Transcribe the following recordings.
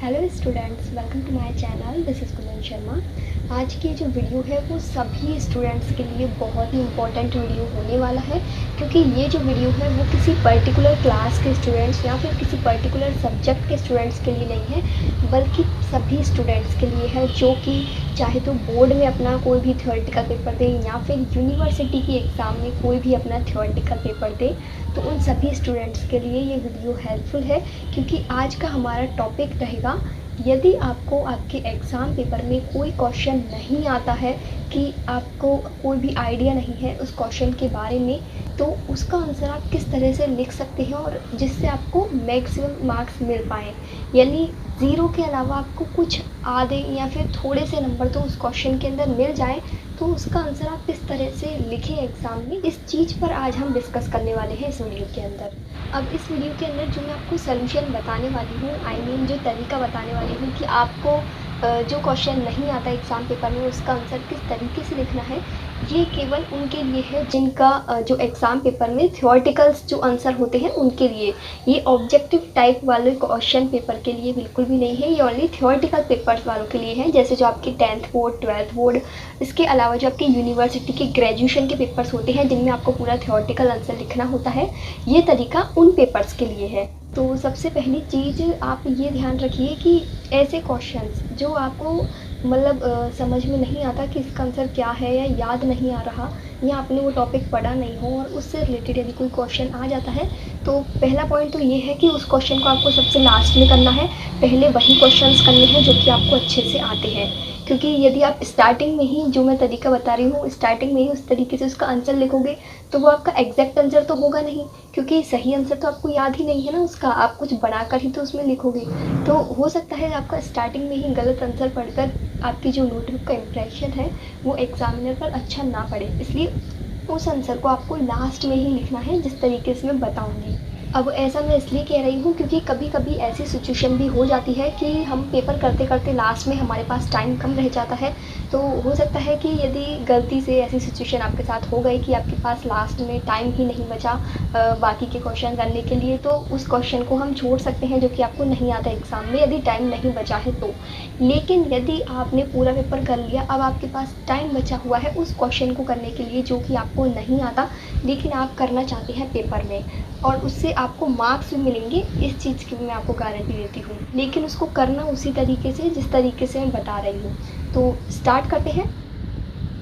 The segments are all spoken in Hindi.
Hello students, welcome to my channel. This is Kundan Sharma. आज की जो वीडियो है वो सभी स्टूडेंट्स के लिए बहुत ही इम्पोर्टेंट वीडियो होने वाला है, क्योंकि ये जो वीडियो है वो किसी पर्टिकुलर क्लास के स्टूडेंट्स या फिर किसी पर्टिकुलर सब्जेक्ट के स्टूडेंट्स के लिए नहीं है, बल्कि सभी स्टूडेंट्स के लिए है जो कि चाहे तो बोर्ड में अपना कोई भी थ्योरेटिकल पेपर दे या फिर यूनिवर्सिटी की एग्ज़ाम में कोई भी अपना थ्योरेटिकल पेपर दे, तो उन सभी स्टूडेंट्स के लिए ये वीडियो हेल्पफुल है। क्योंकि आज का हमारा टॉपिक रहेगा, यदि आपको आपके एग्ज़ाम पेपर में कोई क्वेश्चन नहीं आता है, कि आपको कोई भी आइडिया नहीं है उस क्वेश्चन के बारे में, तो उसका आंसर आप किस तरह से लिख सकते हैं और जिससे आपको मैक्सिमम मार्क्स मिल पाएँ। यानी ज़ीरो के अलावा आपको कुछ आधे या फिर थोड़े से नंबर तो उस क्वेश्चन के अंदर मिल जाएँ, तो उसका आंसर आप किस तरह से लिखें एग्ज़ाम में, इस चीज़ पर आज हम डिस्कस करने वाले हैं इस वीडियो के अंदर। अब इस वीडियो के अंदर जो मैं आपको सॉल्यूशन बताने वाली हूँ, जो तरीका बताने वाली हूँ कि आपको जो क्वेश्चन नहीं आता एग्ज़ाम पेपर में उसका आंसर किस तरीके से लिखना है, ये केवल उनके लिए है जिनका जो एग्ज़ाम पेपर में थ्योरेटिकल्स जो आंसर होते हैं उनके लिए। ये ऑब्जेक्टिव टाइप वाले क्वेश्चन पेपर के लिए बिल्कुल भी नहीं है, ये ओनली थ्योरेटिकल पेपर्स वालों के लिए है। जैसे जो आपके 10th बोर्ड, 12th बोर्ड, इसके अलावा जो आपके यूनिवर्सिटी के ग्रेजुएशन के पेपर्स होते हैं जिनमें आपको पूरा थ्योरेटिकल आंसर लिखना होता है, ये तरीका उन पेपर्स के लिए है। तो सबसे पहली चीज़ आप ये ध्यान रखिए कि ऐसे क्वेश्चंस जो आपको समझ में नहीं आता कि इसका आंसर क्या है, या याद नहीं आ रहा, या आपने वो टॉपिक पढ़ा नहीं हो और उससे रिलेटेड यदि कोई क्वेश्चन आ जाता है, तो पहला पॉइंट तो ये है कि उस क्वेश्चन को आपको सबसे लास्ट में करना है। पहले वही क्वेश्चंस करने हैं जो कि आपको अच्छे से आते हैं। क्योंकि यदि आप स्टार्टिंग में ही जो मैं तरीका बता रही हूँ, स्टार्टिंग में ही उस तरीके से उसका आंसर लिखोगे, तो वो आपका एग्जैक्ट आंसर तो होगा नहीं, क्योंकि सही आंसर तो आपको याद ही नहीं है ना उसका, आप कुछ बनाकर ही तो उसमें लिखोगे। तो हो सकता है आपका स्टार्टिंग में ही गलत आंसर पढ़कर आपकी जो नोटबुक का इम्प्रेशन है वो एग्जामिनर पर अच्छा ना पड़े, इसलिए उस आंसर को आपको लास्ट में ही लिखना है जिस तरीके से मैं बताऊँगी। अब ऐसा मैं इसलिए कह रही हूँ क्योंकि कभी कभी ऐसी सिचुएशन भी हो जाती है कि हम पेपर करते करते लास्ट में हमारे पास टाइम कम रह जाता है। तो हो सकता है कि यदि गलती से ऐसी सिचुएशन आपके साथ हो गई कि आपके पास लास्ट में टाइम ही नहीं बचा बाकी के क्वेश्चन करने के लिए, तो उस क्वेश्चन को हम छोड़ सकते हैं जो कि आपको नहीं आता एग्ज़ाम में, यदि टाइम नहीं बचा है तो। लेकिन यदि आपने पूरा पेपर कर लिया, अब आपके पास टाइम बचा हुआ है उस क्वेश्चन को करने के लिए जो कि आपको नहीं आता, लेकिन आप करना चाहते हैं पेपर में, और उससे आपको मार्क्स भी मिलेंगे, इस चीज़ की मैं आपको गारंटी देती हूँ। लेकिन उसको करना उसी तरीके से जिस तरीके से मैं बता रही हूँ। तो स्टार्ट करते हैं।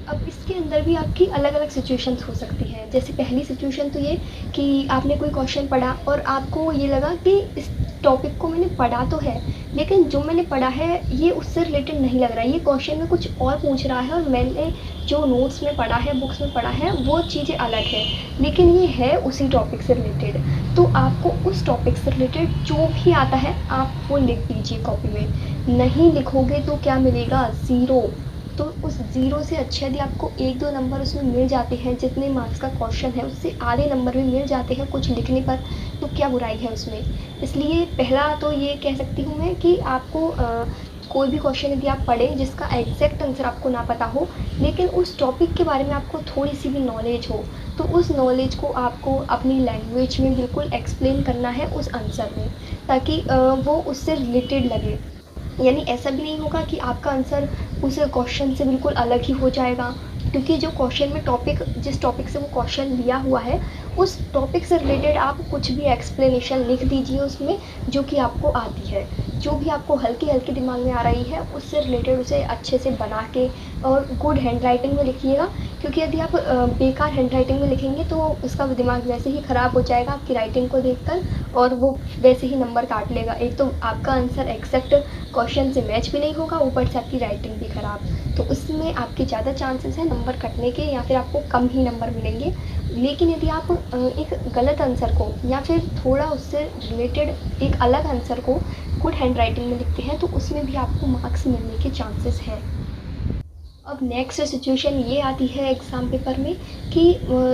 अब इसके अंदर भी आपकी अलग अलग सिचुएशंस हो सकती हैं। जैसे पहली सिचुएशन तो ये कि आपने कोई क्वेश्चन पढ़ा और आपको ये लगा कि इस टॉपिक को मैंने पढ़ा तो है, लेकिन जो मैंने पढ़ा है ये उससे रिलेटेड नहीं लग रहा है, ये क्वेश्चन में कुछ और पूछ रहा है और मैंने जो नोट्स में पढ़ा है, बुक्स में पढ़ा है, वो चीज़ें अलग है, लेकिन ये है उसी टॉपिक से रिलेटेड। तो आपको उस टॉपिक से रिलेटेड जो भी आता है आप वो लिख दीजिए कॉपी में। नहीं लिखोगे तो क्या मिलेगा? ज़ीरो। तो उस ज़ीरो से अच्छे यदि आपको 1-2 नंबर उसमें मिल जाते हैं, जितने मार्क्स का क्वेश्चन है उससे आधे नंबर भी मिल जाते हैं कुछ लिखने पर, तो क्या बुराई है उसमें। इसलिए पहला तो ये कह सकती हूँ मैं कि आपको कोई भी क्वेश्चन यदि आप पढ़ें जिसका एग्जैक्ट आंसर आपको ना पता हो, लेकिन उस टॉपिक के बारे में आपको थोड़ी सी भी नॉलेज हो, तो उस नॉलेज को आपको अपनी लैंग्वेज में बिल्कुल एक्सप्लेन करना है उस आंसर में, ताकि वो उससे रिलेटेड लगे। यानी ऐसा भी नहीं होगा कि आपका आंसर उस क्वेश्चन से बिल्कुल अलग ही हो जाएगा, क्योंकि जो क्वेश्चन में टॉपिक, जिस टॉपिक से वो क्वेश्चन लिया हुआ है, उस टॉपिक से रिलेटेड आप कुछ भी एक्सप्लेनेशन लिख दीजिए उसमें जो कि आपको आती है, जो भी आपको हल्की हल्की दिमाग में आ रही है उससे रिलेटेड उसे अच्छे से बना के और गुड हैंड राइटिंग में लिखिएगा। क्योंकि यदि आप बेकार हैंड राइटिंग में लिखेंगे तो उसका दिमाग वैसे ही ख़राब हो जाएगा आपकी राइटिंग को देखकर, और वो वैसे ही नंबर काट लेगा। एक तो आपका आंसर एग्जैक्ट क्वेश्चन से मैच भी नहीं होगा, ऊपर से आपकी राइटिंग भी ख़राब, तो उसमें आपके ज़्यादा चांसेस हैं नंबर कटने के, या फिर आपको कम ही नंबर मिलेंगे। लेकिन यदि आप एक गलत आंसर को या फिर थोड़ा उससे रिलेटेड एक अलग आंसर को गुड हैंड राइटिंग में लिखते हैं, तो उसमें भी आपको मार्क्स मिलने के चांसेस हैं। अब नेक्स्ट सिचुएशन ये आती है एग्ज़ाम पेपर में कि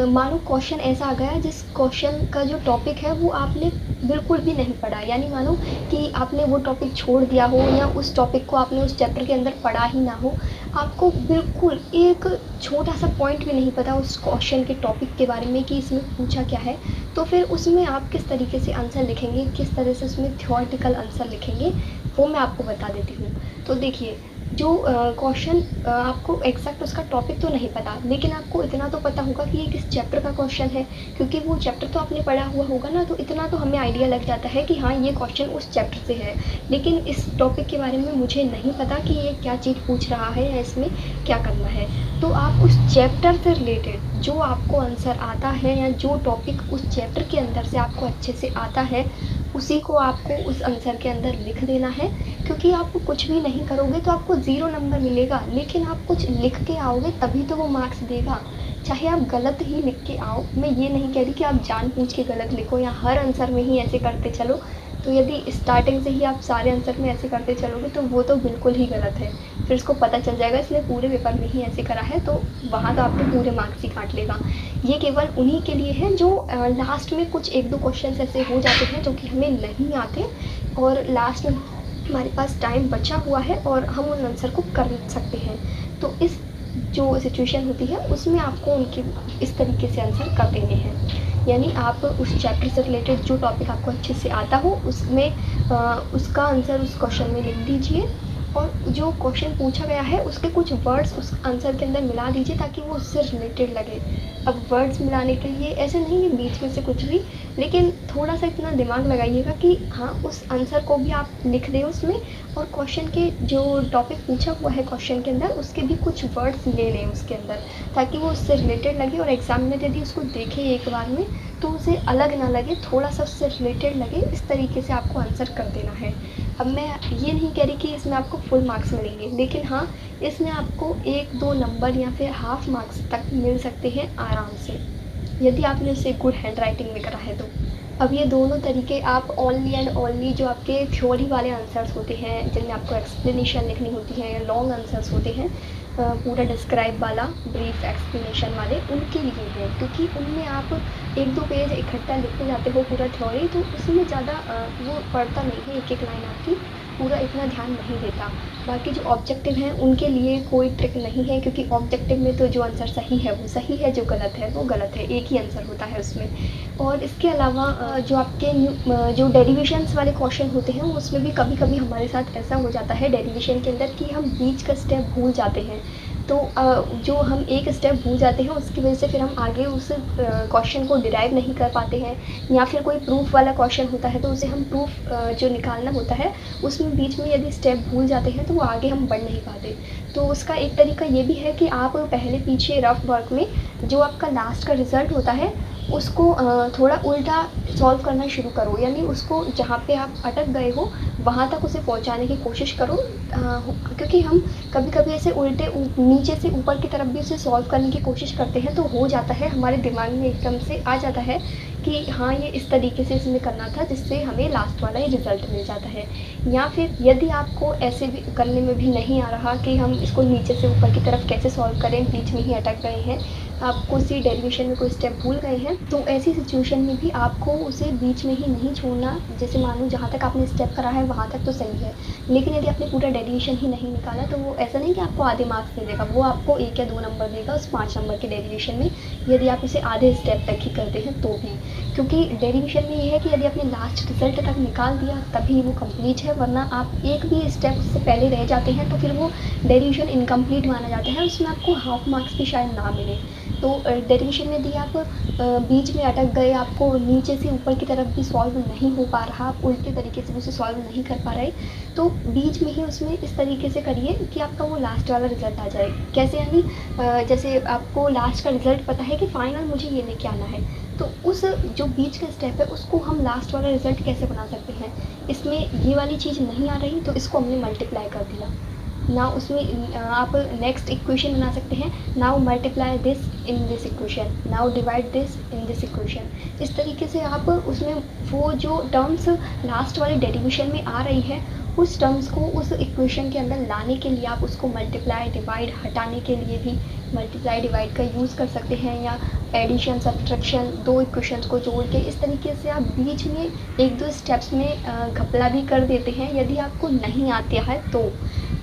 मानो क्वेश्चन ऐसा आ गया जिस क्वेश्चन का जो टॉपिक है वो आपने बिल्कुल भी नहीं पढ़ा, यानी मानो कि आपने वो टॉपिक छोड़ दिया हो, या उस टॉपिक को आपने उस चैप्टर के अंदर पढ़ा ही ना हो, आपको बिल्कुल एक छोटा सा पॉइंट भी नहीं पता उस क्वेश्चन के टॉपिक के बारे में कि इसमें पूछा क्या है। तो फिर उसमें आप किस तरीके से आंसर लिखेंगे, किस तरह से उसमें थ्योरेटिकल आंसर लिखेंगे, वो मैं आपको बता देती हूँ। तो देखिए, जो क्वेश्चन आपको एग्जैक्ट उसका टॉपिक तो नहीं पता, लेकिन आपको इतना तो पता होगा कि ये किस चैप्टर का क्वेश्चन है, क्योंकि वो चैप्टर तो आपने पढ़ा हुआ होगा ना, तो इतना तो हमें आइडिया लग जाता है कि हाँ ये क्वेश्चन उस चैप्टर से है। लेकिन इस टॉपिक के बारे में मुझे नहीं पता कि ये क्या चीज़ पूछ रहा है या इसमें क्या करना है। तो आप उस चैप्टर से रिलेटेड जो आपको आंसर आता है या जो टॉपिक उस चैप्टर के अंदर से आपको अच्छे से आता है, उसी को आपको उस आंसर के अंदर लिख देना है। क्योंकि आप कुछ भी नहीं करोगे तो आपको 0 नंबर मिलेगा, लेकिन आप कुछ लिख के आओगे तभी तो वो मार्क्स देगा। चाहे आप गलत ही लिख के आओ, मैं ये नहीं कह रही कि आप जानबूझ के गलत लिखो या हर आंसर में ही ऐसे करते चलो। तो यदि स्टार्टिंग से ही आप सारे आंसर में ऐसे करते चलोगे तो वो तो बिल्कुल ही गलत है। फिर उसको पता चल जाएगा इसने पूरे पेपर में ही ऐसे करा है, तो वहाँ तो आपके पूरे मार्क्स ही काट लेगा। ये केवल उन्हीं के लिए है जो लास्ट में कुछ 1-2 क्वेश्चन ऐसे हो जाते हैं जो कि हमें नहीं आते और लास्ट में हमारे पास टाइम बचा हुआ है और हम उन आंसर को कर सकते हैं। तो इस जो सिचुएशन होती है उसमें आपको उनके इस तरीके से आंसर कर देने हैं। यानी आप उस चैप्टर से रिलेटेड जो टॉपिक आपको अच्छे से आता हो उसमें उसका आंसर उस क्वेश्चन में लिख दीजिए और जो क्वेश्चन पूछा गया है उसके कुछ वर्ड्स उस आंसर के अंदर मिला दीजिए ताकि वो उससे रिलेटेड लगे। अब वर्ड्स मिलाने के लिए ऐसे नहीं है बीच में से कुछ भी, लेकिन थोड़ा सा इतना दिमाग लगाइएगा कि हाँ उस आंसर को भी आप लिख दें उसमें, और क्वेश्चन के जो टॉपिक पूछा हुआ है क्वेश्चन के अंदर उसके भी कुछ वर्ड्स ले लें उसके अंदर, ताकि वो उससे रिलेटेड लगे और एग्जामिनर यदि उसको देखे एक बार में तो उसे अलग ना लगे, थोड़ा सा उससे रिलेटेड लगे। इस तरीके से आपको आंसर कर देना है। अब मैं ये नहीं कह रही कि इसमें आपको फुल मार्क्स मिलेंगे, लेकिन हाँ इसमें आपको 1-2 नंबर या फिर हाफ मार्क्स तक मिल सकते हैं आराम से, यदि आपने उसे गुड हैंड राइटिंग में करा है तो। अब ये दोनों तरीके आप ओनली एंड ओनली जो आपके थ्योरी वाले आंसर्स होते हैं जिनमें आपको एक्सप्लेनेशन लिखनी होती है या लॉन्ग आंसर्स होते हैं, पूरा डिस्क्राइब वाला ब्रीफ एक्सप्लेनेशन वाले, उनके लिए है। क्योंकि उनमें आप 1-2 पेज इकट्ठा लिखते जाते हो पूरा थ्योरी, तो उसमें ज़्यादा वो पढ़ता नहीं है, एक एक लाइन आपकी पूरा इतना ध्यान नहीं देता। बाकी जो ऑब्जेक्टिव हैं उनके लिए कोई ट्रिक नहीं है, क्योंकि ऑब्जेक्टिव में तो जो आंसर सही है वो सही है, जो गलत है वो गलत है, एक ही आंसर होता है उसमें। और इसके अलावा जो आपके जो डेरिवेशंस वाले क्वेश्चन होते हैं उसमें भी कभी कभी हमारे साथ ऐसा हो जाता है डेरिवेशन के अंदर कि हम बीच का स्टेप भूल जाते हैं। तो जो हम एक स्टेप भूल जाते हैं उसकी वजह से फिर हम आगे उस क्वेश्चन को डिराइव नहीं कर पाते हैं, या फिर कोई प्रूफ वाला क्वेश्चन होता है तो उसे हम प्रूफ जो निकालना होता है उसमें बीच में यदि स्टेप भूल जाते हैं तो वो आगे हम बढ़ नहीं पाते। तो उसका एक तरीका ये भी है कि आप पहले पीछे रफ वर्क में जो आपका लास्ट का रिज़ल्ट होता है उसको थोड़ा उल्टा सॉल्व करना शुरू करो, यानी उसको जहाँ पे आप अटक गए हो वहाँ तक उसे पहुँचाने की कोशिश करो। क्योंकि हम कभी कभी ऐसे उल्टे नीचे से ऊपर की तरफ भी उसे सॉल्व करने की कोशिश करते हैं, तो हो जाता है हमारे दिमाग में एकदम से आ जाता है कि हाँ ये इस तरीके से इसमें करना था, जिससे हमें लास्ट वाला ही रिज़ल्ट मिल जाता है। या फिर यदि आपको ऐसे भी करने में भी नहीं आ रहा कि हम इसको नीचे से ऊपर की तरफ कैसे सॉल्व करें, बीच में ही अटक गए हैं, आपको उसी डेरिवेशन में कोई स्टेप भूल गए हैं, तो ऐसी सिचुएशन में भी आपको उसे बीच में ही नहीं छोड़ना। जैसे मान लो जहाँ तक आपने स्टेप करा है वहाँ तक तो सही है, लेकिन यदि आपने पूरा डेरिवेशन ही नहीं निकाला तो वो ऐसा नहीं कि आपको आधे मार्क्स दे देगा, वो आपको 1 या 2 नंबर देगा उस 5 नंबर के डेरिवेशन में, यदि आप इसे आधे स्टेप तक ही करते हैं तो भी। क्योंकि डेरिवेशन में ये है कि यदि आपने लास्ट रिजल्ट तक निकाल दिया तभी वो कंप्लीट है, वरना आप एक भी स्टेप उससे पहले रह जाते हैं तो फिर वो डेरिवेशन इनकम्प्लीट माना जाता है, उसमें आपको हाफ मार्क्स भी शायद ना मिले। तो डेरिवेशन में यदि आप बीच में अटक गए, आपको नीचे से ऊपर की तरफ भी सॉल्व नहीं हो पा रहा, आप उल्टे तरीके से भी उसे सॉल्व नहीं कर पा रहे, तो बीच में ही उसमें इस तरीके से करिए कि आपका वो लास्ट वाला रिज़ल्ट आ जाए। कैसे, यानी जैसे आपको लास्ट का रिज़ल्ट पता है कि फ़ाइनल मुझे ये लेके आना है, तो उस जो बीच का स्टेप है उसको हम लास्ट वाला रिज़ल्ट कैसे बना सकते हैं। इसमें ये वाली चीज़ नहीं आ रही तो इसको हमने मल्टीप्लाई कर दिया ना, उसमें आप नेक्स्ट इक्वेशन बना सकते हैं, now multiply this in this equation, now divide this in this equation. इस तरीके से आप उसमें वो जो टर्म्स लास्ट वाले डेरिवेशन में आ रही है उस टर्म्स को उस इक्वेशन के अंदर लाने के लिए आप उसको मल्टीप्लाई डिवाइड हटाने के लिए भी मल्टीप्लाई डिवाइड का यूज़ कर सकते हैं, या एडिशन सब्ट्रैक्शन 2 इक्वेशंस को जोड़ के इस तरीके से आप बीच में 1-2 स्टेप्स में घपला भी कर देते हैं यदि आपको नहीं आता है तो।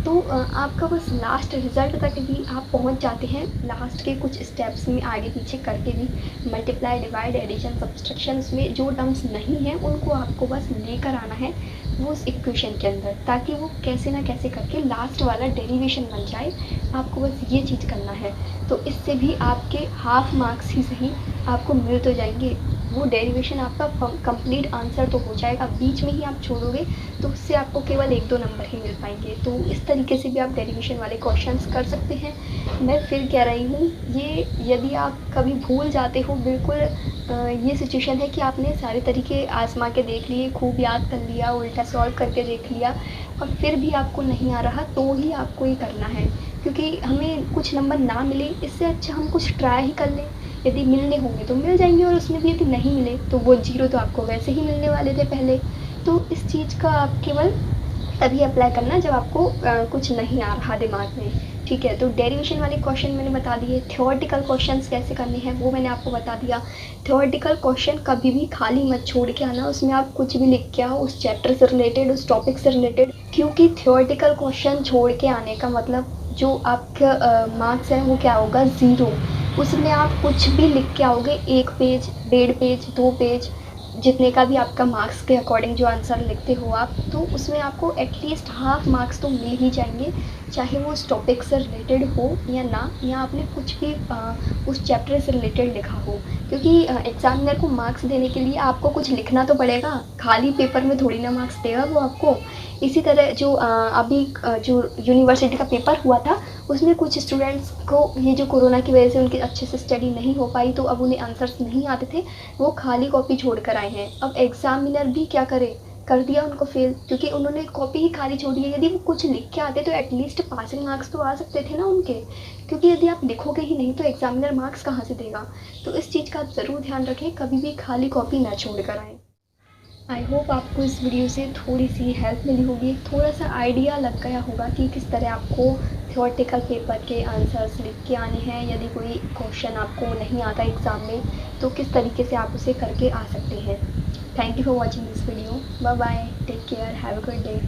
तो आपका बस लास्ट रिज़ल्ट तक भी आप पहुंच जाते हैं। लास्ट के कुछ स्टेप्स में आगे पीछे करके भी मल्टीप्लाई, डिवाइड, एडिशन, सब्सट्रैक्शन में जो टर्म्स नहीं हैं उनको आपको बस लेकर आना है वो उस इक्वेशन के अंदर, ताकि वो कैसे ना कैसे करके लास्ट वाला डेरिवेशन बन जाए। आपको बस ये चीज़ करना है। तो इससे भी आपके हाफ मार्क्स ही सही आपको मिल तो जाएंगे। वो डेरिवेशन आपका कंप्लीट आंसर तो हो जाएगा, बीच में ही आप छोड़ोगे तो उससे आपको केवल 1-2 नंबर ही मिल पाएंगे। तो इस तरीके से भी आप डेरिवेशन वाले क्वेश्चंस कर सकते हैं। मैं फिर कह रही हूँ, ये यदि आप कभी भूल जाते हो, बिल्कुल ये सिचुएशन है कि आपने सारे तरीके आजमा के देख लिए, खूब याद कर लिया, उल्टा सॉल्व करके देख लिया और फिर भी आपको नहीं आ रहा, तो ही आपको ये करना है। क्योंकि हमें कुछ नंबर ना मिले, इससे अच्छा हम कुछ ट्राई ही कर लें। यदि मिलने होंगे तो मिल जाएंगे, और उसमें भी यदि नहीं मिले तो वो 0 तो आपको वैसे ही मिलने वाले थे पहले। तो इस चीज़ का आप केवल तभी अप्लाई करना जब आपको कुछ नहीं आ रहा दिमाग में। ठीक है, तो डेरिवेशन वाले क्वेश्चन मैंने बता दिए। थ्योरेटिकल क्वेश्चंस कैसे करने हैं वो मैंने आपको बता दिया। थ्योरेटिकल क्वेश्चन कभी भी खाली मत छोड़ के आना, उसमें आप कुछ भी लिख के आओ उस चैप्टर से रिलेटेड, उस टॉपिक से रिलेटेड। क्योंकि थ्योरेटिकल क्वेश्चन छोड़ के आने का मतलब जो आपका मार्क्स है वो क्या होगा, 0। उसमें आप कुछ भी लिख के आओगे, 1 पेज, 1.5 पेज, 2 पेज, जितने का भी आपका मार्क्स के अकॉर्डिंग जो आंसर लिखते हो आप, तो उसमें आपको एटलीस्ट हाफ मार्क्स तो मिल ही जाएंगे, चाहे वो उस टॉपिक से रिलेटेड हो या ना, या आपने कुछ भी उस चैप्टर से रिलेटेड लिखा हो। क्योंकि एग्जामिनर को मार्क्स देने के लिए आपको कुछ लिखना तो पड़ेगा, खाली पेपर में थोड़ी ना मार्क्स देगा वो आपको। इसी तरह जो अभी जो यूनिवर्सिटी का पेपर हुआ था, उसमें कुछ स्टूडेंट्स को ये जो कोरोना की वजह से उनकी अच्छे से स्टडी नहीं हो पाई, तो अब उन्हें आंसर्स नहीं आते थे, वो खाली कॉपी छोड़ कर आए हैं। अब एग्जामिनर भी क्या करे, कर दिया उनको फेल, क्योंकि उन्होंने कॉपी ही खाली छोड़ी है। यदि वो कुछ लिख के आते तो एटलीस्ट पासिंग मार्क्स तो आ सकते थे ना उनके, क्योंकि यदि आप लिखोगे ही नहीं तो एग्जामिनर मार्क्स कहाँ से देगा। तो इस चीज़ का आप ज़रूर ध्यान रखें, कभी भी खाली कॉपी ना छोड़ कर आएँ। आई होप आपको इस वीडियो से थोड़ी सी हेल्प मिली होगी, थोड़ा सा आइडिया लग गया होगा कि किस तरह आपको थ्योरेटिकल पेपर के आंसर्स लिख के आने हैं। यदि कोई क्वेश्चन आपको नहीं आता एग्ज़ाम में तो किस तरीके से आप उसे करके आ सकते हैं। Thank you for watching this video. Bye bye, take care, have a good day.